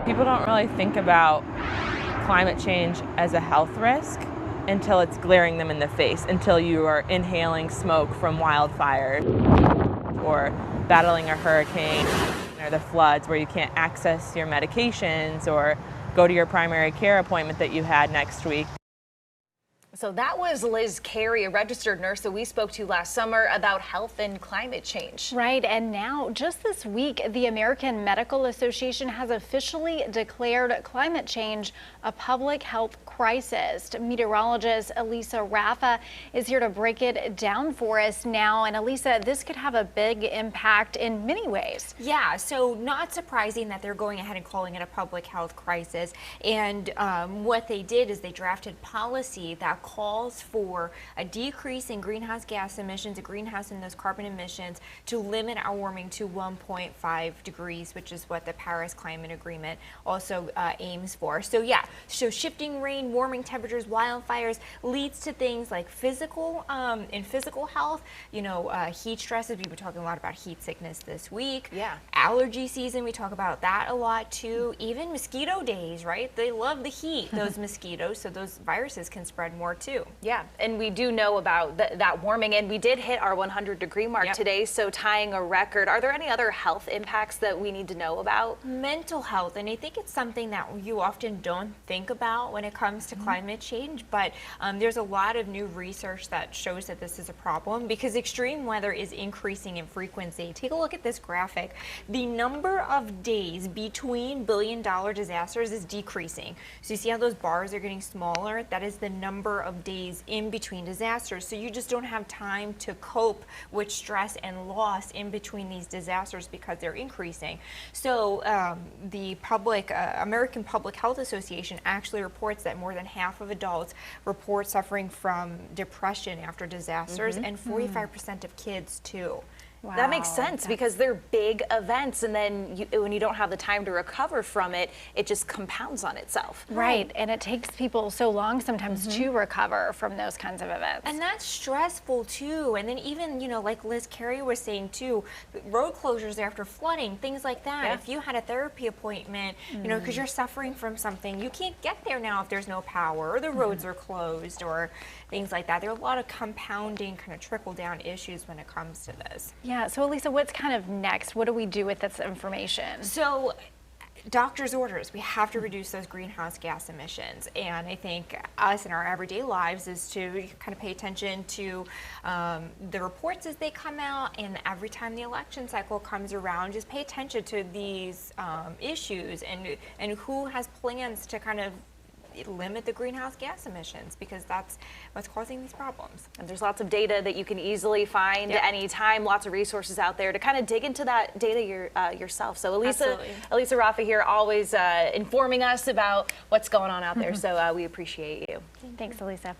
People don't really think about climate change as a health risk until it's glaring them in the face, until you are inhaling smoke from wildfires or battling a hurricane or the floods where you can't access your medications or go to your primary care appointment that you had next week. So that was Liz Carey, a registered nurse that we spoke to last summer about health and climate change. Right, and now just this week, the American Medical Association has officially declared climate change a public health crisis. Meteorologist Elisa Raffa is here to break it down for us now. And Elisa, this could have a big impact in many ways. Yeah, so not surprising that they're going ahead and calling it a public health crisis. And what they did is they drafted policy that calls for a decrease in greenhouse gas emissions, a greenhouse in those carbon emissions, to limit our warming to 1.5 degrees, which is what the Paris Climate Agreement also aims for. So yeah, so shifting rain, warming temperatures, wildfires leads to things like physical health, heat stresses. We've been talking a lot about heat sickness this week. Yeah. Allergy season, we talk about that a lot too. Even mosquito days, right? They love the heat, those mosquitoes, so those viruses can spread more too. Yeah, and we do know about that warming, and we did hit our 100-degree mark today, so tying a record. Are there any other health impacts that we need to know about? Mental health, and I think it's something that you often don't think about when it comes to climate change, but there's a lot of new research that shows that this is a problem because extreme weather is increasing in frequency. Take a look at this graphic. The number of days between billion-dollar disasters is decreasing. So you see how those bars are getting smaller? That is the number of days in between disasters. So you just don't have time to cope with stress and loss in between these disasters because they're increasing. So the American Public Health Association actually reports that more than half of adults report suffering from depression after disasters, and 45% of kids too. Wow. That makes sense because they're big events, and then when you don't have the time to recover from it, it just compounds on itself. Right, and it takes people so long sometimes to recover from those kinds of events. And that's stressful too. And then even, like Liz Carey was saying too, road closures after flooding, things like that. Yeah. If you had a therapy appointment, because you're suffering from something, you can't get there now if there's no power or the roads are closed or things like that. There are a lot of compounding kind of trickle down issues when it comes to this. Yeah, so Elisa, what's kind of next? What do we do with this information? So doctor's orders, we have to reduce those greenhouse gas emissions. And I think us in our everyday lives is to kind of pay attention to the reports as they come out, and every time the election cycle comes around, just pay attention to these issues and who has plans to kind of limit the greenhouse gas emissions, because that's what's causing these problems. And there's lots of data that you can easily find anytime, lots of resources out there to kind of dig into that data yourself. So Elisa Raffa here, always informing us about what's going on out there. So we appreciate you. Thanks, Elisa.